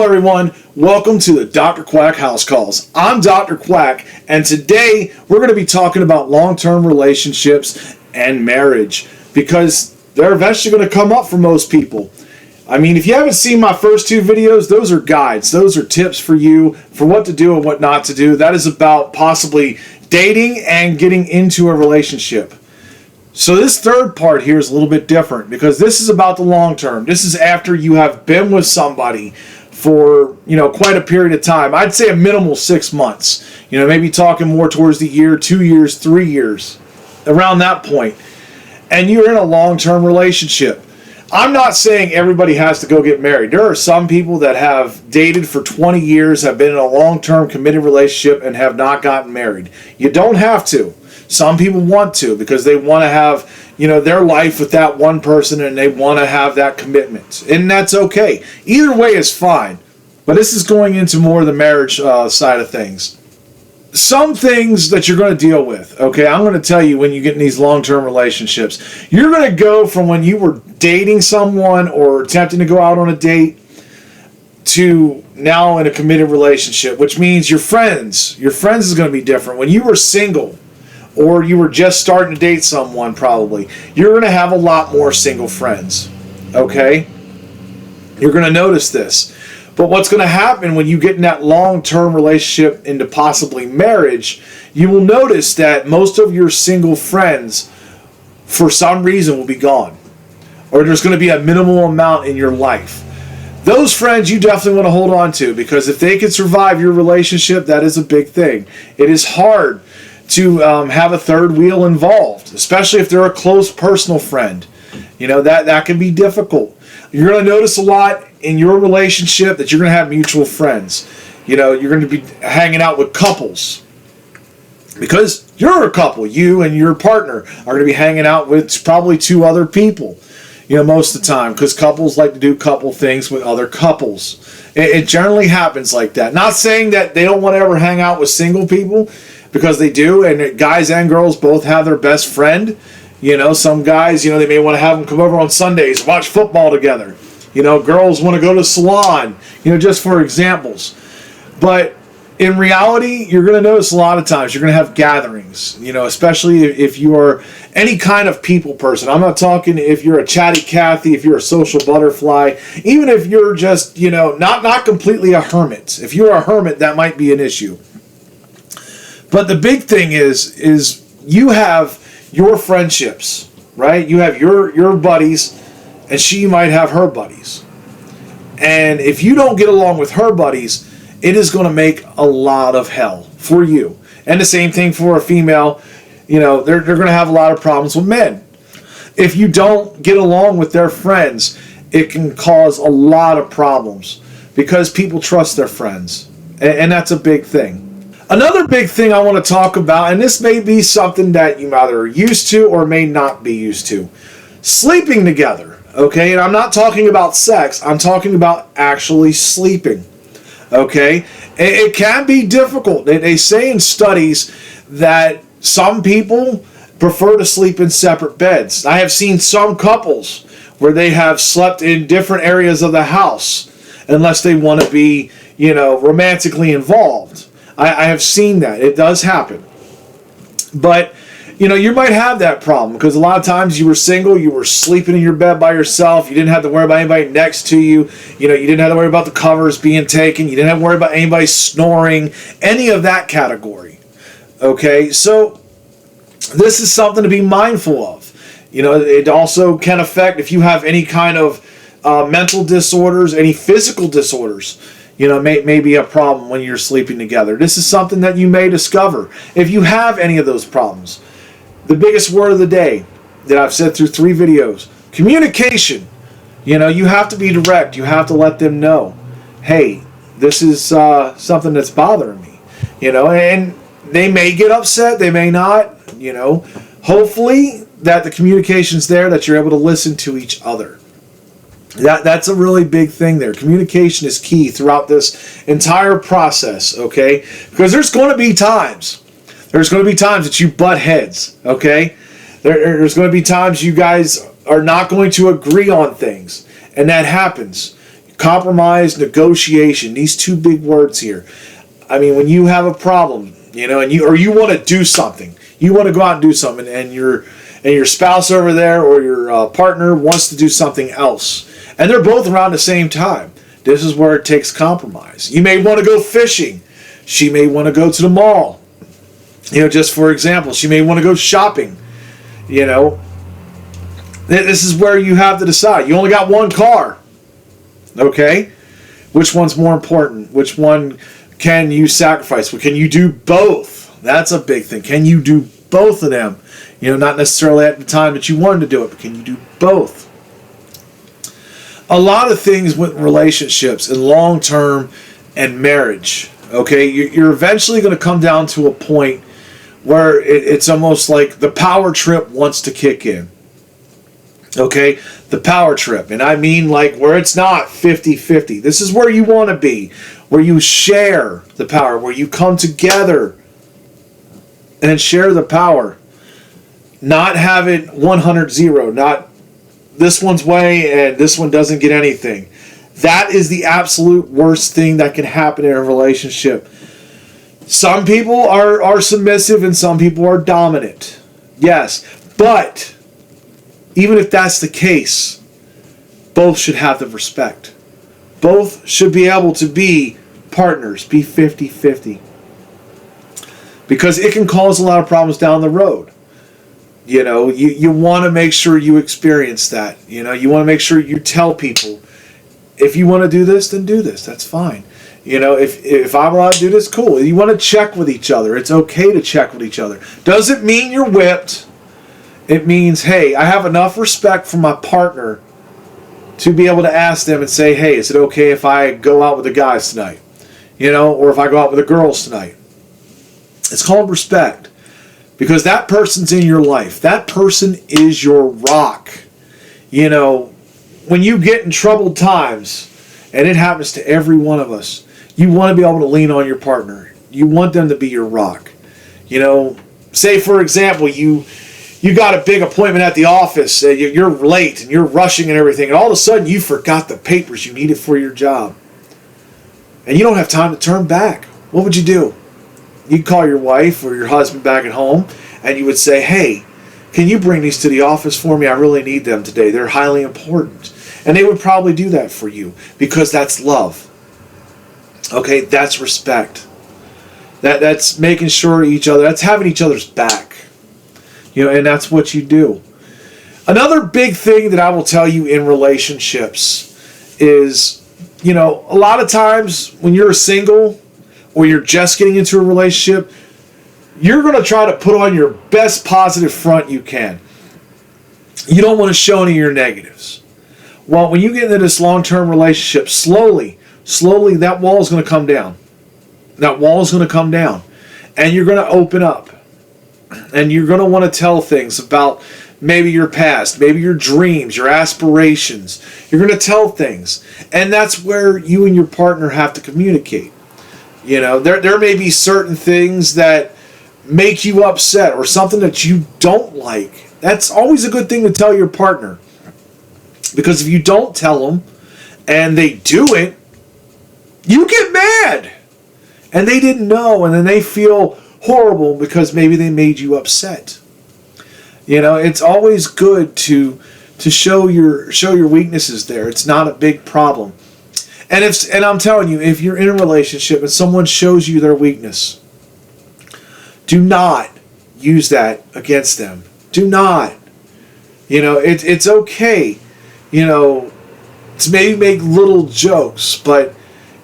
everyone, welcome to the Dr. Quack House Calls. I'm Dr. Quack, and today we're going to be talking about long-term relationships and marriage because they're eventually going to come up for most people. I mean, if you haven't seen my first two videos, those are guides. Those are tips for you for what to do and what not to do. That is about possibly dating and getting into a relationship. So this third part here is a little bit different because this is about the long term. This is after you have been with somebody for, quite a period of time. I'd say a minimal 6 months. Maybe talking more towards the year, 2 years, 3 years, around that point. And you're in a long-term relationship. I'm not saying everybody has to go get married. There are some people that have dated for 20 years, have been in a long-term committed relationship, and have not gotten married. You don't have to. Some people want to because they want to have, their life with that one person and they want to have that commitment. And that's okay. Either way is fine. But this is going into more of the marriage side of things. Some things that you're going to deal with, okay? I'm going to tell you when you get in these long-term relationships. You're going to go from when you were dating someone or attempting to go out on a date to now in a committed relationship, which means your friends is going to be different. When you were single, or you were just starting to date someone probably, you're going to have a lot more single friends, okay? You're going to notice this. But what's going to happen when you get in that long-term relationship into possibly marriage, you will notice that most of your single friends, for some reason, will be gone. Or there's going to be a minimal amount in your life. Those friends you definitely want to hold on to because if they can survive your relationship, that is a big thing. It is hard to have a third wheel involved, especially if they're a close personal friend. That can be difficult. You're going to notice a lot in your relationship that you're going to have mutual friends. You're going to be hanging out with couples because you're a couple. You and your partner are going to be hanging out with probably two other people, most of the time because couples like to do couple things with other couples. It generally happens like that. Not saying that they don't want to ever hang out with single people, because they do, and guys and girls both have their best friend. Some guys, they may want to have them come over on Sundays, watch football together. Girls want to go to the salon, just for examples. But in reality, you're going to notice a lot of times you're going to have gatherings, especially if you are any kind of people person. I'm not talking if you're a chatty Cathy, if you're a social butterfly, even if you're just, not completely a hermit. If you're a hermit, that might be an issue. But the big thing is you have your friendships, right? You have your buddies, and she might have her buddies. And if you don't get along with her buddies, it is going to make a lot of hell for you. And the same thing for a female. They're going to have a lot of problems with men. If you don't get along with their friends, it can cause a lot of problems because people trust their friends. And that's a big thing. Another big thing I want to talk about, and this may be something that you either are used to or may not be used to. Sleeping together, okay? And I'm not talking about sex. I'm talking about actually sleeping, okay? It can be difficult. They say in studies that some people prefer to sleep in separate beds. I have seen some couples where they have slept in different areas of the house unless they want to be, romantically involved. I have seen that. It does happen. But, you might have that problem because a lot of times you were single, you were sleeping in your bed by yourself, you didn't have to worry about anybody next to you, you didn't have to worry about the covers being taken, you didn't have to worry about anybody snoring, any of that category. Okay, so this is something to be mindful of. It also can affect if you have any kind of mental disorders, any physical disorders. May be a problem when you're sleeping together. This is something that you may discover if you have any of those problems. The biggest word of the day that I've said through 3 videos, communication. You have to be direct. You have to let them know, hey, this is something that's bothering me. And they may get upset. They may not. Hopefully that the communication's there, that you're able to listen to each other. That's a really big thing there. Communication is key throughout this entire process, okay? Because there's going to be times. There's going to be times that you butt heads, okay? There's going to be times you guys are not going to agree on things, and that happens. Compromise, negotiation, these two big words here. I mean, when you have a problem, and you want to do something, you want to go out and do something, and your spouse over there or your partner wants to do something else, and they're both around the same time. This is where it takes compromise. You may want to go fishing. She may want to go to the mall. Just for example, she may want to go shopping. This is where you have to decide. You only got one car. Okay? Which one's more important? Which one can you sacrifice? Can you do both? That's a big thing. Can you do both of them? Not necessarily at the time that you wanted to do it, but can you do both? A lot of things with relationships and long-term and marriage, okay, you're eventually going to come down to a point where it's almost like the power trip wants to kick in. Okay, the power trip. And I mean like where it's not 50-50. This is where you want to be, where you share the power, where you come together and share the power. Not have it 100-0, not this one's way and this one doesn't get anything. That is the absolute worst thing that can happen in a relationship. Some people are submissive and some people are dominant. Yes, but even if that's the case, both should have the respect. Both should be able to be partners, be 50-50. Because it can cause a lot of problems down the road. You want to make sure you experience that. You want to make sure you tell people, if you want to do this, then do this. That's fine. If I'm allowed to do this, cool. You want to check with each other. It's okay to check with each other. Doesn't mean you're whipped. It means, hey, I have enough respect for my partner to be able to ask them and say, hey, is it okay if I go out with the guys tonight? Or if I go out with the girls tonight? It's called respect. Because that person's in your life. That person is your rock. When you get in troubled times, and it happens to every one of us, you want to be able to lean on your partner. You want them to be your rock. Say for example, you got a big appointment at the office, you're late and you're rushing and everything, and all of a sudden you forgot the papers you needed for your job. And you don't have time to turn back. What would you do? You'd call your wife or your husband back at home, and you would say, hey, can you bring these to the office for me? I really need them today. They're highly important. And they would probably do that for you because that's love. Okay, that's respect. That's making sure that's having each other's back. And that's what you do. Another big thing that I will tell you in relationships is, a lot of times when you're single or you're just getting into a relationship, you're going to try to put on your best positive front you can. You don't want to show any of your negatives. Well, when you get into this long-term relationship, slowly, that wall is going to come down. That wall is going to come down. And you're going to open up. And you're going to want to tell things about maybe your past, maybe your dreams, your aspirations. You're going to tell things. And that's where you and your partner have to communicate. There may be certain things that make you upset or something that you don't like. That's always a good thing to tell your partner. Because if you don't tell them and they do it, you get mad. And they didn't know, and then they feel horrible because maybe they made you upset. It's always good to show your weaknesses there. It's not a big problem. And I'm telling you, if you're in a relationship and someone shows you their weakness, do not use that against them. Do not. It's okay, to maybe make little jokes, but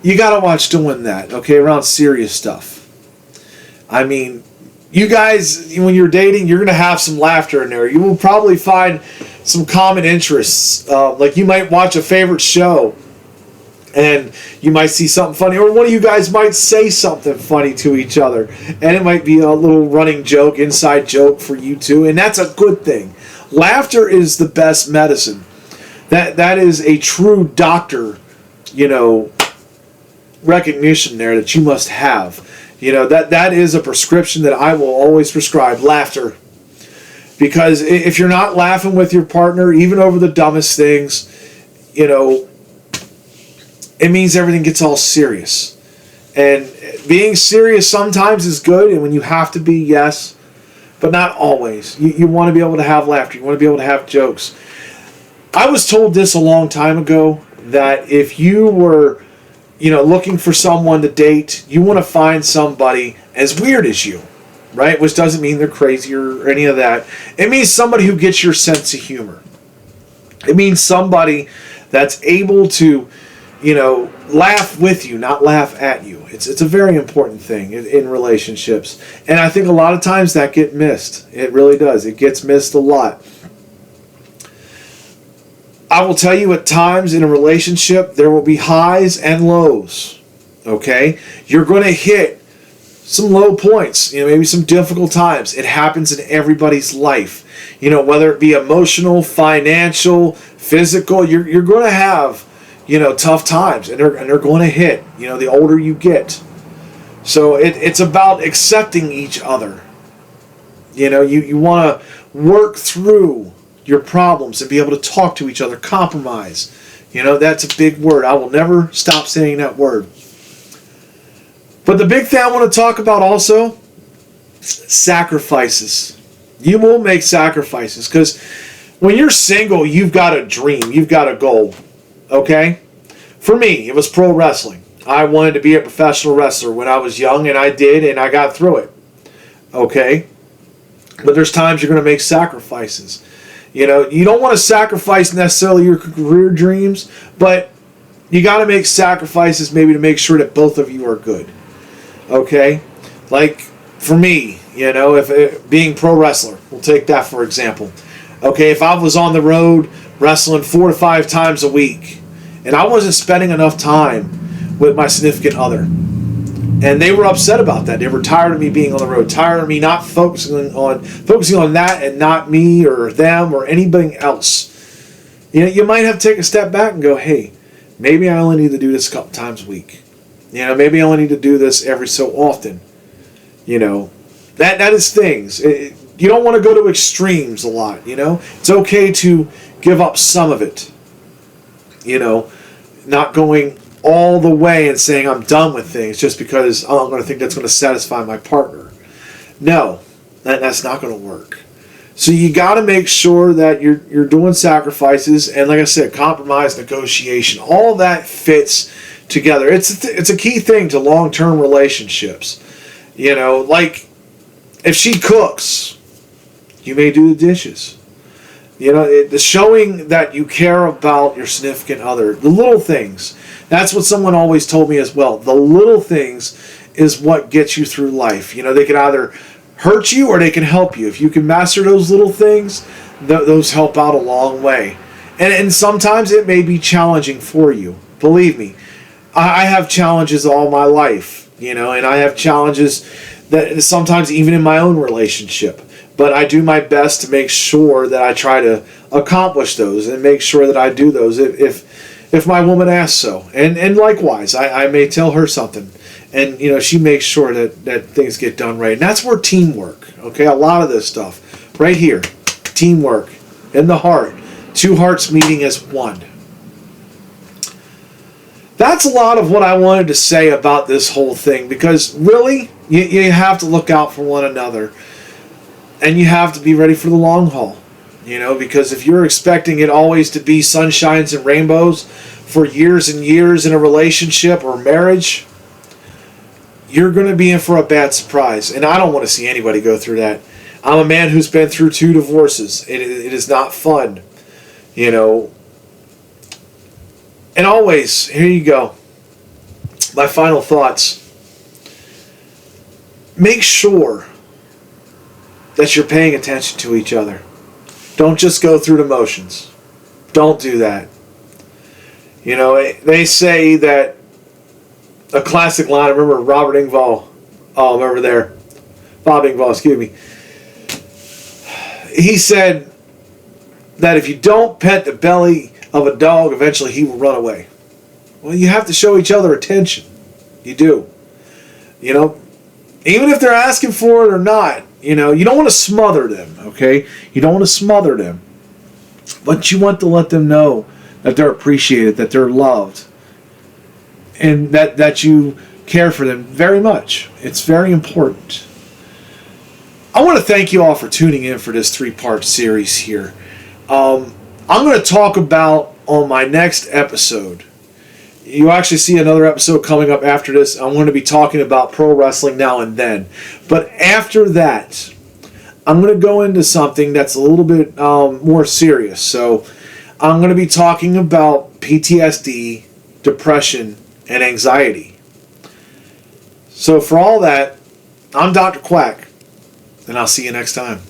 you got to watch doing that, okay, around serious stuff. I mean, you guys, when you're dating, you're going to have some laughter in there. You will probably find some common interests. Like you might watch a favorite show and you might see something funny, or one of you guys might say something funny to each other, and it might be a little running joke, inside joke for you two, and that's a good thing. Laughter is the best medicine. That is a true doctor, recognition there that you must have. That is a prescription that I will always prescribe, laughter. Because if you're not laughing with your partner, even over the dumbest things, it means everything gets all serious. And being serious sometimes is good, and when you have to be, yes, but not always. You want to be able to have laughter. You want to be able to have jokes. I was told this a long time ago, that if you were, looking for someone to date, you want to find somebody as weird as you, right? Which doesn't mean they're crazy or any of that. It means somebody who gets your sense of humor. It means somebody that's able to, laugh with you, not laugh at you. It's a very important thing in relationships. And I think a lot of times that gets missed. It really does. It gets missed a lot. I will tell you, at times in a relationship, there will be highs and lows. Okay? You're going to hit some low points, maybe some difficult times. It happens in everybody's life. Whether it be emotional, financial, physical, you're going to have, tough times, and they're going to hit, the older you get. So it's about accepting each other. You want to work through your problems and be able to talk to each other, compromise. That's a big word. I will never stop saying that word. But the big thing I want to talk about also, sacrifices. You will make sacrifices, because when you're single, you've got a dream, you've got a goal. Okay? For me, it was pro wrestling. I wanted to be a professional wrestler when I was young, and I did, and I got through it. Okay? But there's times you're going to make sacrifices. You don't want to sacrifice necessarily your career dreams, but you got to make sacrifices maybe to make sure that both of you are good. Okay? Like, for me, if being pro wrestler, we'll take that for example. Okay, if I was on the road wrestling 4 to 5 times a week, and I wasn't spending enough time with my significant other, and they were upset about that. They were tired of me being on the road, tired of me not focusing on that and not me or them or anybody else. You might have to take a step back and go, hey, maybe I only need to do this a couple times a week. Maybe I only need to do this every so often. That is things. You don't want to go to extremes a lot, It's okay to give up some of it. Not going all the way and saying I'm done with things just because I'm going to think that's going to satisfy my partner. No, that's not going to work. So you got to make sure that you're doing sacrifices, and like I said, compromise, negotiation, all that fits together. It's a key thing to long-term relationships. Like if she cooks, you may do the dishes. The showing that you care about your significant other, the little things. That's what someone always told me as well. The little things is what gets you through life. They can either hurt you or they can help you. If you can master those little things, those help out a long way. And sometimes it may be challenging for you. Believe me, I have challenges all my life, and I have challenges that sometimes even in my own relationship. But I do my best to make sure that I try to accomplish those and make sure that I do those if my woman asks so. And likewise, I may tell her something. And, she makes sure that things get done right. And that's where teamwork, okay? A lot of this stuff, right here, teamwork, in the heart. 2 hearts meeting as one. That's a lot of what I wanted to say about this whole thing. Because, really, you have to look out for one another. And you have to be ready for the long haul, because if you're expecting it always to be sunshines and rainbows for years and years in a relationship or marriage, you're going to be in for a bad surprise. And I don't want to see anybody go through that. I'm a man who's been through 2 divorces. It is not fun, And always, here you go. My final thoughts. Make sure that you're paying attention to each other. Don't just go through the motions. Don't do that. They say that a classic line, I remember Bob Ingvall, excuse me. He said that if you don't pet the belly of a dog, eventually he will run away. Well, you have to show each other attention. You do. Even if they're asking for it or not, you don't want to smother them, okay? You don't want to smother them. But you want to let them know that they're appreciated, that they're loved. and that you care for them very much. It's very important. I want to thank you all for tuning in for this 3-part series here. I'm going to talk about on my next episode. You'll actually see another episode coming up after this. I'm going to be talking about pro wrestling now and then. But after that, I'm going to go into something that's a little bit more serious. So I'm going to be talking about PTSD, depression, and anxiety. So for all that, I'm Dr. Quack, and I'll see you next time.